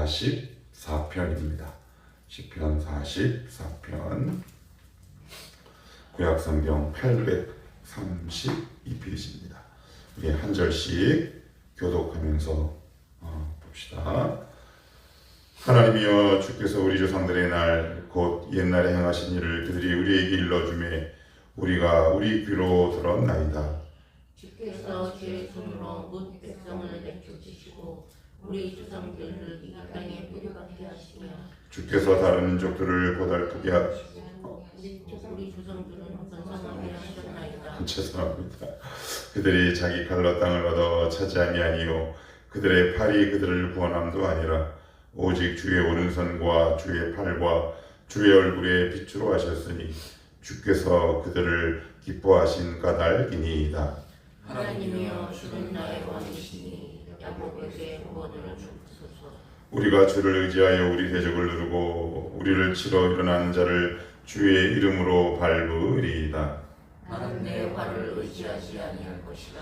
44편입니다. 시편 44편 구약성경 832페이지입니다. 우리 한 절씩 교독하면서 봅시다. 하나님이여, 주께서 우리 조상들의 날 곧 옛날에 행하신 일을 그들이 우리에게 일러주매 우리가 우리 귀로 들었나이다. 주께서 주의 손으로 뭇 백성을 내쫓으시고 우리 조상들을 이 땅에 뿌리박게 하시며 주께서 다른 민족들을 고달프게 하시고 우리 조상들은 번성하게 하셨나이다. 죄송합니다. 그들이 자기 칼로 땅을 얻어 차지함이 아니요 그들의 팔이 그들을 구원함도 아니라 오직 주의 오른손과 주의 팔과 주의 얼굴에 빛으로 하셨으니 주께서 그들을 기뻐하신 까닭이니이다. 하나님이여, 주는 나의 왕이시니 야곱에게 구원을 주옵소서. 우리가 주를 의지하여 우리 대적을 누르고 우리를 치러 일어나는 자를 주의 이름으로 밟으리이다. 나는 내 활을 의지하지 아니할 것이라.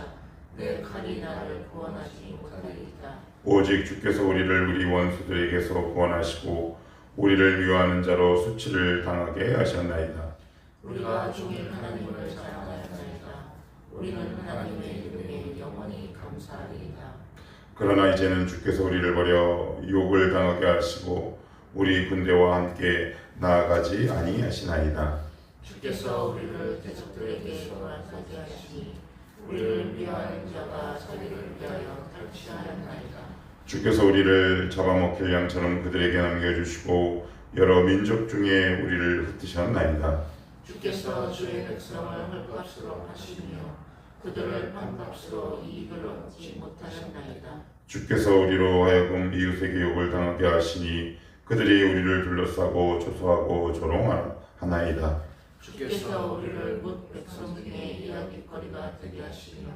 내 칼이 나를 구원하지 못하리이다. 오직 주께서 우리를 우리 원수들에게서 구원하시고 우리를 미워하는 자로 수치를 당하게 하셨나이다. 우리가 종일 하나님을 사랑하였나이다. 우리는 하나님의 이름에 영원히 감사하리이다. 그러나 이제는 주께서 우리를 버려 유혹을 당하게 하시고 우리 군대와 함께 나아가지 아니하시나이다. 주께서 우리를 대적들에게 돌아서게 하시니 우리를 미워하는 자가 자기를 위하여 탈취하였나이다. 주께서 우리를 잡아먹힐 양처럼 그들에게 남겨주시고 여러 민족 중에 우리를 흩으셨나이다. 주께서 주의 백성을 헐값으로 하시며 그들을 판값으로 이익을 얻지 못하셨나이다. 주께서 우리로 하여금 이웃에게 욕을 당하게 하시니 그들이 우리를 둘러싸고 조소하고 조롱하나이다. 주께서 우리를 뭇 백성 중에 이야깃거리가 되게 하시며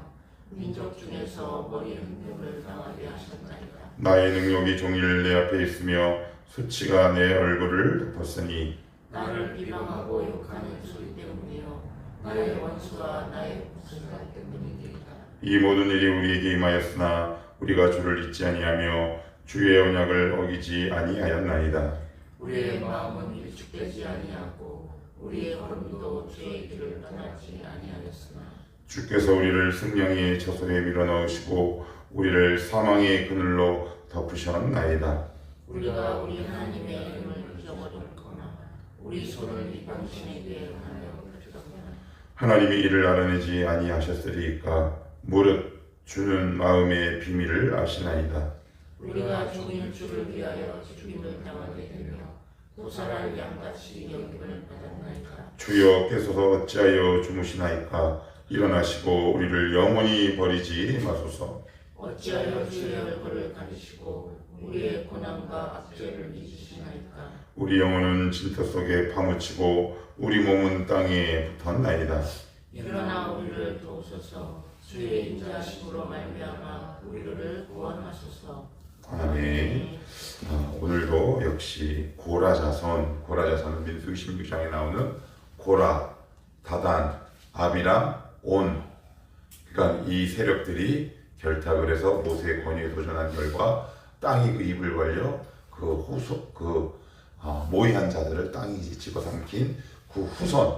민족 중에서 머리 흔듦을 당하게 하셨나이다. 나의 능력이 종일 내 앞에 있으며 수치가 내 얼굴을 덮었으니 나를 비방하고 욕하는 소리 때문이요 나의 원수와 나의 생각 때문이니이다. 이 모든 일이 우리에게 임하였으나 우리가 주를 잊지 아니하며 주의 언약을 어기지 아니하였나이다. 우리의 마음은 일축되지 아니하고 우리의 걸음도 주의 길을 떠나지 아니하였으나 주께서 우리를 생명의 저소에 밀어넣으시고 우리를 사망의 그늘로 덮으셨나이다. 우리가 우리 하나님의 이름을 잊어버렸거나 우리 손을 이 당신에게 하여 펼쳤거나 하나님이 이를 알아내지 아니하셨으리이까 무릇 주는 마음의 비밀을 아시나이다. 우리가 종일 주를 위하여 죽임을 당하게 되며 도살할 양같이 여김을 받았나이까. 주여 깨소서 어찌하여 주무시나이까. 일어나시고 우리를 영원히 버리지 마소서. 어찌하여 주의 얼굴을 가리시고 우리의 고난과 악죄를 잊으시나이까. 우리 영혼은 진터 속에 파묻히고 우리 몸은 땅에 붙었나이다. 일어나 우리를 도우소서. 주의 인자하심으로 말미암아 우리를 구원하소서. 아멘. 오늘도 역시 고라자손은 민수기 16장에 나오는 고라, 다단, 아비람, 온. 그러니까 이 세력들이 결탁을 해서 모세의 권위에 도전한 결과 땅이 그 입을 벌려 모의한 자들을 땅이 집어삼킨 그 후손,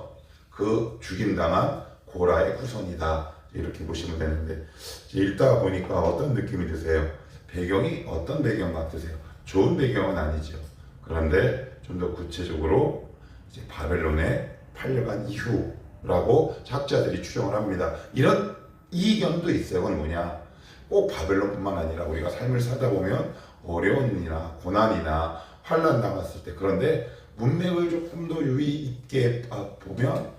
그 죽임당한 고라의 후손이다. 이렇게 보시면 되는데 읽다가 보니까 어떤 느낌이 드세요? 배경이 어떤 배경 같으세요? 좋은 배경은 아니죠. 그런데 좀 더 구체적으로 이제 바벨론에 팔려간 이후라고 학자들이 추정을 합니다. 이런 이견도 있어요. 그건 뭐냐? 꼭 바벨론뿐만 아니라 우리가 삶을 살다 보면 어려운 일이나 고난이나 환난 당했을 때, 그런데 문맥을 조금 더 유의 있게 보면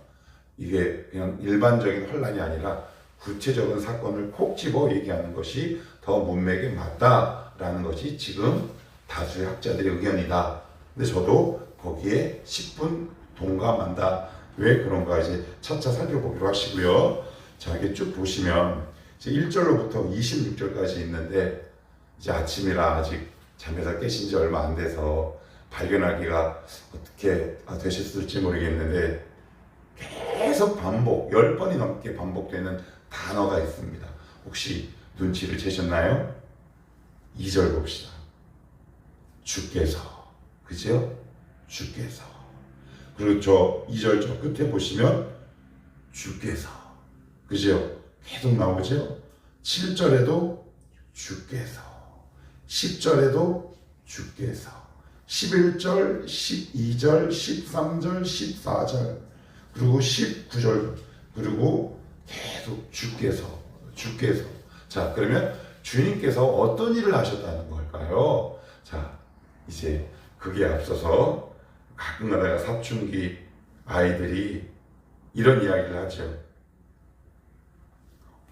이게 그냥 일반적인 환난이 아니라 구체적인 사건을 콕 집어 얘기하는 것이 더 문맥에 맞다라는 것이 지금 다수의 학자들의 의견이다. 근데 저도 거기에 10분 동감한다. 왜 그런가 이제 차차 살펴보기로 하시고요. 자, 이렇게 쭉 보시면 이제 1절로부터 26절까지 있는데 이제 아침이라 아직 잠에서 깨신 지 얼마 안 돼서 발견하기가 어떻게 되셨을지 모르겠는데 계속 10번이 넘게 반복되는 단어가 있습니다. 혹시 눈치를 채셨나요? 2절 봅시다. 주께서. 그죠? 주께서. 그리고 저 2절 저 끝에 보시면 주께서. 그죠? 계속 나오죠? 7절에도 주께서. 10절에도 주께서. 11절, 12절, 13절, 14절, 그리고 19절, 그리고 계속 주께서. 자, 그러면 주님께서 어떤 일을 하셨다는 걸까요? 자, 이제 그게 앞서서 가끔가다가 사춘기 아이들이 이런 이야기를 하죠.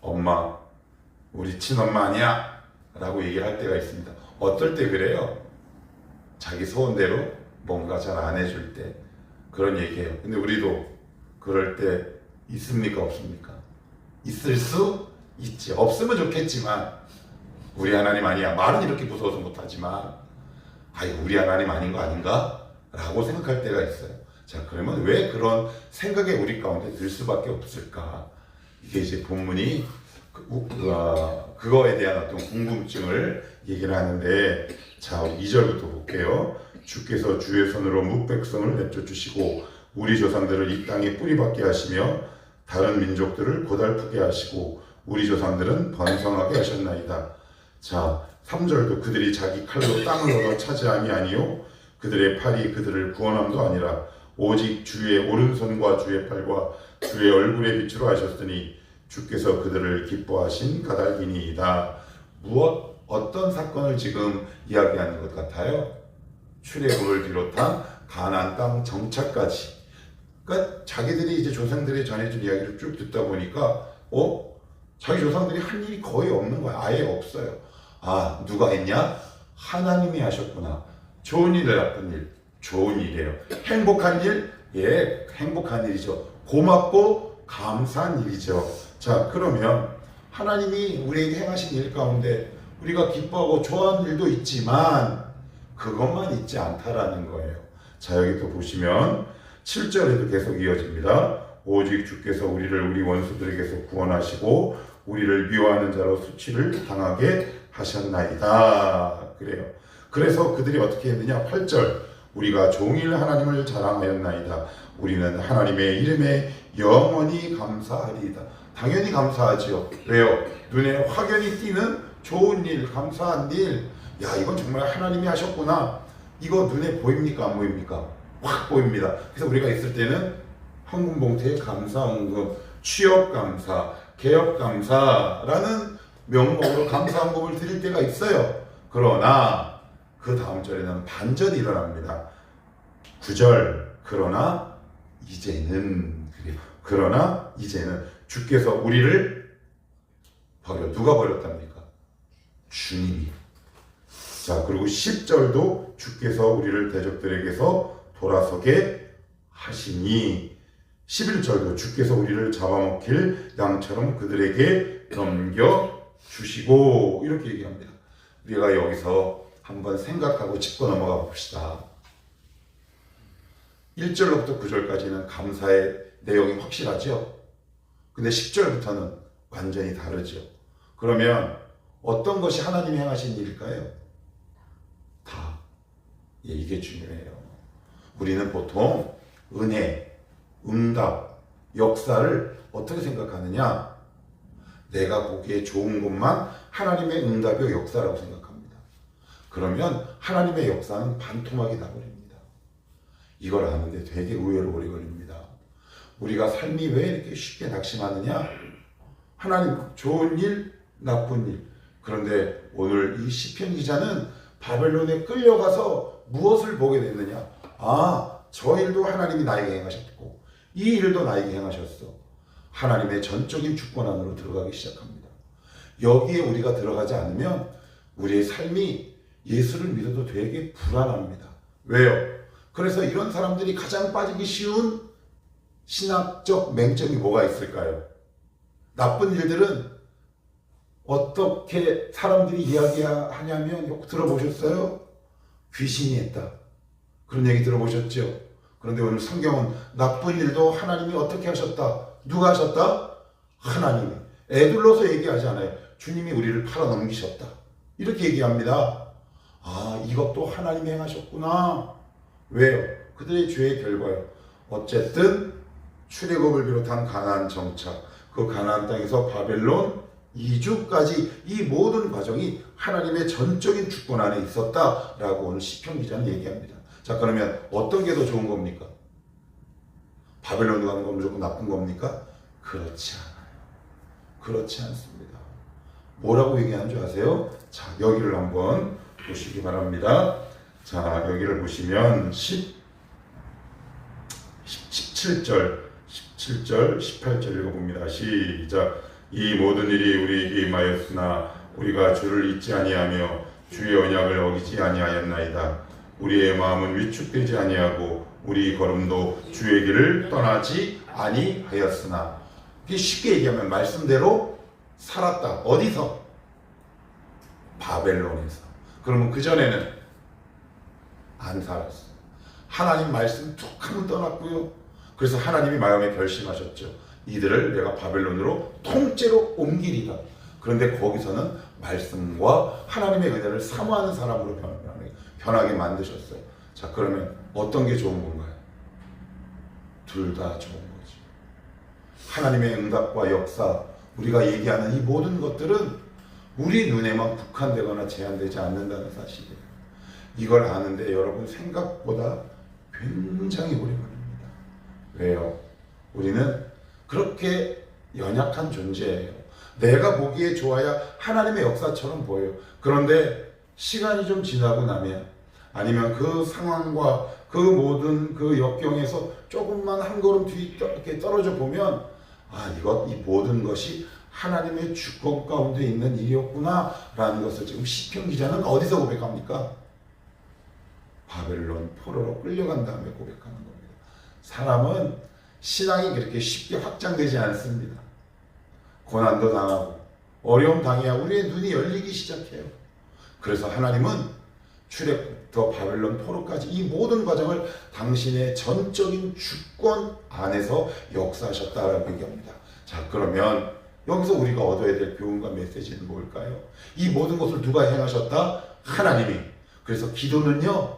엄마, 우리 친엄마 아니야? 라고 얘기를 할 때가 있습니다. 어떨 때 그래요? 자기 소원대로 뭔가 잘 안 해줄 때 그런 얘기해요. 근데 우리도 그럴 때 있습니까? 없습니까? 있을 수 있지. 없으면 좋겠지만 우리 하나님 아니야. 말은 이렇게 무서워서 못하지만 우리 하나님 아닌 거 아닌가? 라고 생각할 때가 있어요. 자, 그러면 왜 그런 생각이 우리 가운데 들 수밖에 없을까? 이게 이제 본문이 그거에 대한 어떤 궁금증을 얘기를 하는데, 자, 2절부터 볼게요. 주께서 주의 손으로 뭇백성을 내쫓으시고 우리 조상들을 이 땅에 뿌리박게 하시며 다른 민족들을 고달프게 하시고 우리 조상들은 번성하게 하셨나이다. 자, 3절도 그들이 자기 칼로 땅을 얻어 차지함이 아니요 그들의 팔이 그들을 구원함도 아니라 오직 주의 오른손과 주의 팔과 주의 얼굴의 빛으로 하셨으니 주께서 그들을 기뻐하신 까닭이니이다. 어떤 사건을 지금 이야기하는 것 같아요? 출애굽을 비롯한 가나안 땅 정착까지. 그러니까 자기들이 이제 조상들이 전해준 이야기를 쭉 듣다 보니까 자기 조상들이 한 일이 거의 없는 거야. 아예 없어요. 누가 했냐? 하나님이 하셨구나. 좋은 일, 나쁜 일. 좋은 일이에요. 행복한 일? 예, 행복한 일이죠. 고맙고 감사한 일이죠. 자, 그러면 하나님이 우리에게 행하신 일 가운데 우리가 기뻐하고 좋아하는 일도 있지만 그것만 있지 않다라는 거예요. 자, 여기 또 보시면 7절에도 계속 이어집니다. 오직 주께서 우리를 우리 원수들에게서 구원하시고 우리를 미워하는 자로 수치를 당하게 하셨나이다. 그래요. 그래서 그들이 어떻게 했느냐? 8절 우리가 종일 하나님을 자랑하였나이다. 우리는 하나님의 이름에 영원히 감사하리이다. 당연히 감사하지요. 왜요? 눈에 확연히 띄는 좋은 일, 감사한 일. 야, 이건 정말 하나님이 하셨구나. 이거 눈에 보입니까? 안 보입니까? 확 보입니다. 그래서 우리가 있을 때는 헌금봉투에 감사헌금, 취업감사, 개업감사라는 명목으로 감사헌금을 드릴 때가 있어요. 그러나 그 다음 절에는 반전이 일어납니다. 9절 그러나 이제는 주께서 우리를 누가 버렸답니까? 주님이. 자, 그리고 10절도 주께서 우리를 대적들에게서 돌아서게 하시니 11절도 주께서 우리를 잡아먹힐 양처럼 그들에게 넘겨주시고 이렇게 얘기합니다. 우리가 여기서 한번 생각하고 짚고 넘어가 봅시다. 1절로부터 9절까지는 감사의 내용이 확실하죠. 근데 10절부터는 완전히 다르죠. 그러면 어떤 것이 하나님이 행하신 일일까요? 다. 이게 중요해요. 우리는 보통 은혜, 응답, 역사를 어떻게 생각하느냐? 내가 보기에 좋은 것만 하나님의 응답이요 역사라고 생각합니다. 그러면 하나님의 역사는 반토막이 나버립니다. 이걸 아는데 되게 의외로 오래 걸립니다. 우리가 삶이 왜 이렇게 쉽게 낙심하느냐? 하나님 좋은 일, 나쁜 일. 그런데 오늘 이 시편 기자는 바벨론에 끌려가서 무엇을 보게 됐느냐? 저 일도 하나님이 나에게 행하셨고 이 일도 나에게 행하셨어. 하나님의 전적인 주권 안으로 들어가기 시작합니다. 여기에 우리가 들어가지 않으면 우리의 삶이 예수를 믿어도 되게 불안합니다. 왜요? 그래서 이런 사람들이 가장 빠지기 쉬운 신학적 맹점이 뭐가 있을까요? 나쁜 일들은 어떻게 사람들이 이야기하냐면 요 들어보셨어요? 귀신이 했다. 그런 얘기 들어보셨죠? 그런데 오늘 성경은 나쁜 일도 하나님이 어떻게 하셨다? 누가 하셨다? 하나님이. 애둘러서 얘기하지 않아요. 주님이 우리를 팔아넘기셨다. 이렇게 얘기합니다. 아, 이것도 하나님이 행하셨구나. 왜요? 그들의 죄의 결과요. 어쨌든 출애굽을 비롯한 가나안 정착, 그 가나안 땅에서 바벨론 이주까지 이 모든 과정이 하나님의 전적인 주권 안에 있었다라고 오늘 시편 기자는 얘기합니다. 자, 그러면 어떤 게 더 좋은 겁니까? 바벨론으로 가는 건 무조건 나쁜 겁니까? 그렇지 않아요. 그렇지 않습니다. 뭐라고 얘기하는 줄 아세요? 자, 여기를 한번 보시기 바랍니다. 자, 여기를 보시면 17절, 18절 읽어봅니다. 시작. 이 모든 일이 우리에게 임하였으나 우리가 주를 잊지 아니하며 주의 언약을 어기지 아니하였나이다. 우리의 마음은 위축되지 아니하고 우리 걸음도 주의 길을 떠나지 아니하였으나. 쉽게 얘기하면 말씀대로 살았다. 어디서? 바벨론에서. 그러면 그전에는 안 살았어. 하나님 말씀 툭 하면 떠났고요. 그래서 하나님이 마음에 결심하셨죠. 이들을 내가 바벨론으로 통째로 옮기리라. 그런데 거기서는 말씀과 하나님의 은혜를 사모하는 사람으로 변하게 만드셨어요. 자, 그러면 어떤 게 좋은 건가요? 둘 다 좋은 거죠. 하나님의 응답과 역사, 우리가 얘기하는 이 모든 것들은 우리 눈에만 국한되거나 제한되지 않는다는 사실이에요. 이걸 아는데 여러분 생각보다 굉장히 오래 걸립니다. 왜요? 우리는 그렇게 연약한 존재예요. 내가 보기에 좋아야 하나님의 역사처럼 보여요. 그런데 시간이 좀 지나고 나면, 아니면 그 상황과 그 모든 그 역경에서 조금만 한 걸음 뒤 이렇게 떨어져 보면, 아, 이 모든 것이 하나님의 주권 가운데 있는 일이었구나 라는 것을 지금 시편 기자는 어디서 고백합니까? 바벨론 포로로 끌려간 다음에 고백하는 겁니다. 사람은 신앙이 그렇게 쉽게 확장되지 않습니다. 고난도 당하고 어려움 당해야 우리의 눈이 열리기 시작해요. 그래서 하나님은 출애굽부터 바벨론 포로까지 이 모든 과정을 당신의 전적인 주권 안에서 역사하셨다라고 얘기합니다. 자, 그러면 여기서 우리가 얻어야 될 교훈과 메시지는 뭘까요? 이 모든 것을 누가 행하셨다? 하나님이. 그래서 기도는요,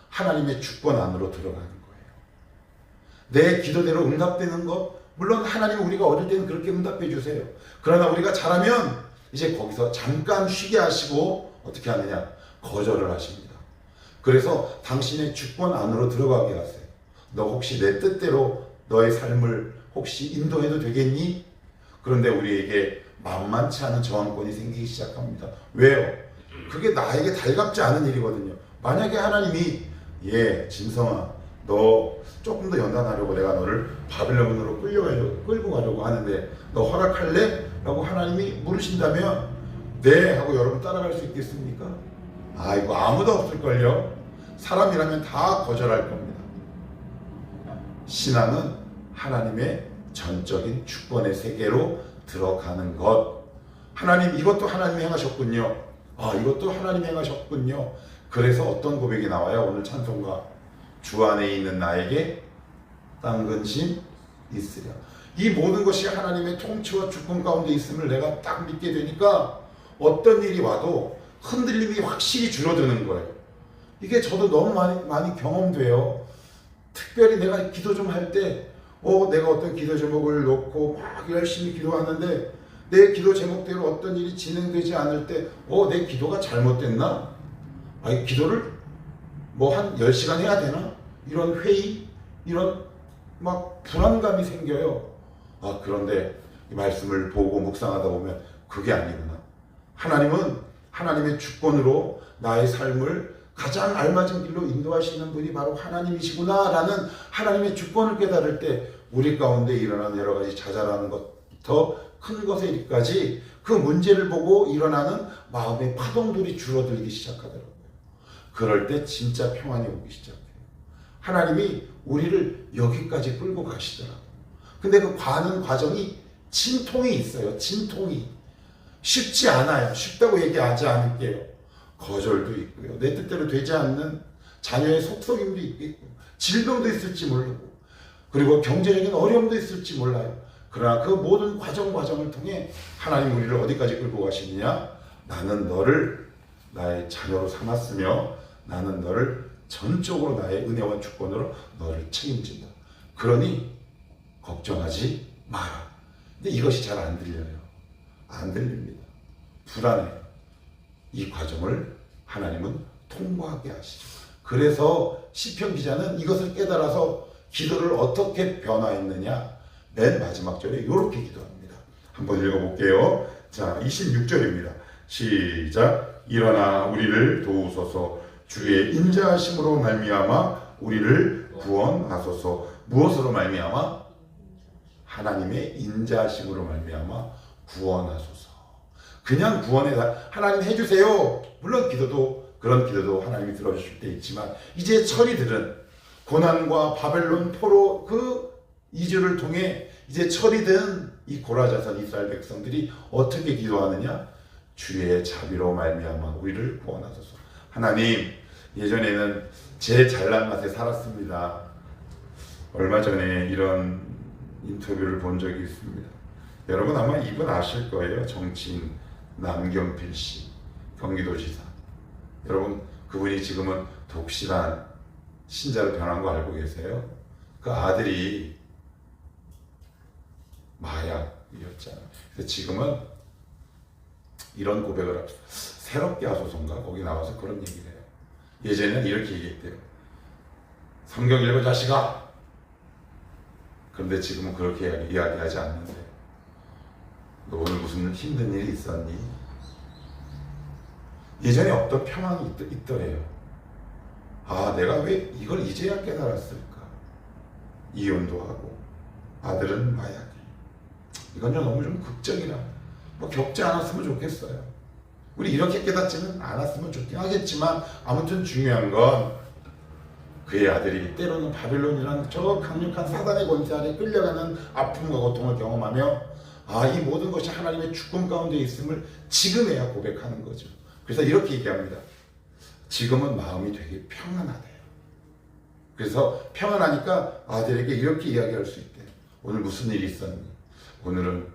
하나님의 주권 안으로 들어가는 거예요. 내 기도대로 응답되는 것, 물론 하나님은 우리가 어릴 때는 그렇게 응답해 주세요. 그러나 우리가 잘하면 이제 거기서 잠깐 쉬게 하시고 어떻게 하느냐? 거절을 하십니다. 그래서 당신의 주권 안으로 들어가게 하세요. 너 혹시 내 뜻대로 너의 삶을 혹시 인도해도 되겠니? 그런데 우리에게 만만치 않은 저항권이 생기기 시작합니다. 왜요? 그게 나에게 달갑지 않은 일이거든요. 만약에 하나님이 진성아, 너 조금 더 연단하려고 내가 너를 바벨론으로 끌고 가려고 하는데 너 허락할래? 라고 하나님이 물으신다면 네 하고 여러분 따라갈 수 있겠습니까? 이거 아무도 없을걸요. 사람이라면 다 거절할 겁니다. 신앙은 하나님의 전적인 주권의 세계로 들어가는 것. 하나님, 이것도 하나님이 행하셨군요. 이것도 하나님이 행하셨군요. 그래서 어떤 고백이 나와요? 오늘 찬송가. 주 안에 있는 나에게 땅 근심 있으랴. 이 모든 것이 하나님의 통치와 주권 가운데 있음을 내가 딱 믿게 되니까 어떤 일이 와도 흔들림이 확실히 줄어드는 거예요. 이게 저도 너무 많이 경험돼요. 특별히 내가 기도 좀 할 때 내가 어떤 기도 제목을 놓고 막 열심히 기도하는데 내 기도 제목대로 어떤 일이 진행되지 않을 때 내 기도가 잘못됐나? 기도를 한 10시간 해야 되나? 이런 회의, 이런 막 불안감이 생겨요. 그런데 이 말씀을 보고 묵상하다 보면 그게 아니구나. 하나님은 하나님의 주권으로 나의 삶을 가장 알맞은 길로 인도하시는 분이 바로 하나님이시구나 라는 하나님의 주권을 깨달을 때 우리 가운데 일어나는 여러 가지 자잘한 것부터 큰 것에 이르기까지 그 문제를 보고 일어나는 마음의 파동들이 줄어들기 시작하더라고요. 그럴 때 진짜 평안이 오기 시작해요. 하나님이 우리를 여기까지 끌고 가시더라고요. 근데 그 가는 과정이 진통이 있어요. 진통이. 쉽지 않아요. 쉽다고 얘기하지 않을게요. 거절도 있고요. 내 뜻대로 되지 않는 자녀의 속속임도 있고 질병도 있을지 모르고 그리고 경제적인 어려움도 있을지 몰라요. 그러나 그 모든 과정을 통해 하나님 우리를 어디까지 끌고 가시느냐? 나는 너를 나의 자녀로 삼았으며 나는 너를 전적으로 나의 은혜와 주권으로 너를 책임진다. 그러니 걱정하지 마라. 근데 이것이 잘 안 들려요. 안 들립니다. 불안해요. 이 과정을 하나님은 통과하게 하시죠. 그래서 시편 기자는 이것을 깨달아서 기도를 어떻게 변화했느냐, 맨 마지막 절에 이렇게 기도합니다. 한번 읽어볼게요. 자, 26절입니다. 시작. 일어나 우리를 도우소서. 주의 인자하심으로 말미암아 우리를 구원하소서. 무엇으로 말미암아? 하나님의 인자하심으로 말미암아 구원하소서. 그냥 구원해 하나님 해주세요. 물론 그런 기도도 하나님이 들어주실 때 있지만, 이제 처리들은 고난과 바벨론 포로 그 이주를 통해 이제 처리된 이 고라자선 이스라엘 백성들이 어떻게 기도하느냐? 주의 자비로 말미암아 우리를 구원하소서. 하나님, 예전에는 제 잘난 맛에 살았습니다. 얼마 전에 이런 인터뷰를 본 적이 있습니다. 여러분 아마 이분 아실 거예요. 정치인 남경필 씨, 경기도지사. 여러분 그분이 지금은 독실한 신자로 변한 거 알고 계세요? 그 아들이 마약이었잖아요. 그래서 지금은 이런 고백을 합시다. 새롭게 하소서인가? 거기 나와서 그런 얘기를 해요. 예전에는 이렇게 얘기했대요. 성경 읽어 자식아. 그런데 지금은 그렇게 이야기하지 않는데, 너 오늘 무슨 힘든 일이 있었니? 예전에 없던 평안이 있더래요. 아, 내가 왜 이걸 이제야 깨달았을까? 이혼도 하고 아들은 마약이. 이건 너무 좀 극적이라 겪지 않았으면 좋겠어요. 우리 이렇게 깨닫지는 않았으면 좋긴 하겠지만, 아무튼 중요한 건 그의 아들이 때로는 바빌론이라는 저 강력한 사단의 권세 아래 끌려가는 아픔과 고통을 경험하며, 이 모든 것이 하나님의 주권 가운데 있음을 지금에야 고백하는 거죠. 그래서 이렇게 얘기합니다. 지금은 마음이 되게 평안하대요. 그래서 평안하니까 아들에게 이렇게 이야기할 수 있대요. 오늘 무슨 일이 있었니? 오늘은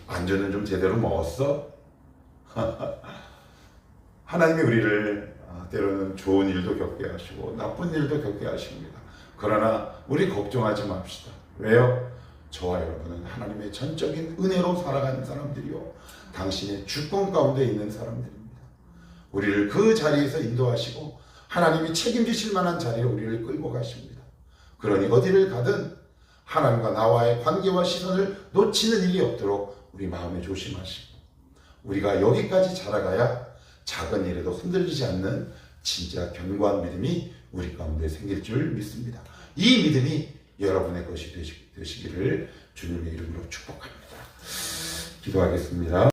안주는 좀 제대로 먹었어? 하나님이 우리를 때로는 좋은 일도 겪게 하시고 나쁜 일도 겪게 하십니다. 그러나 우리 걱정하지 맙시다. 왜요? 저와 여러분은 하나님의 전적인 은혜로 살아가는 사람들이요, 당신의 주권 가운데 있는 사람들입니다. 우리를 그 자리에서 인도하시고 하나님이 책임지실 만한 자리로 우리를 끌고 가십니다. 그러니 어디를 가든 하나님과 나와의 관계와 시선을 놓치는 일이 없도록 우리 마음에 조심하시고, 우리가 여기까지 자라가야 작은 일에도 흔들리지 않는 진짜 견고한 믿음이 우리 가운데 생길 줄 믿습니다. 이 믿음이 여러분의 것이 되시기를 주님의 이름으로 축복합니다. 기도하겠습니다.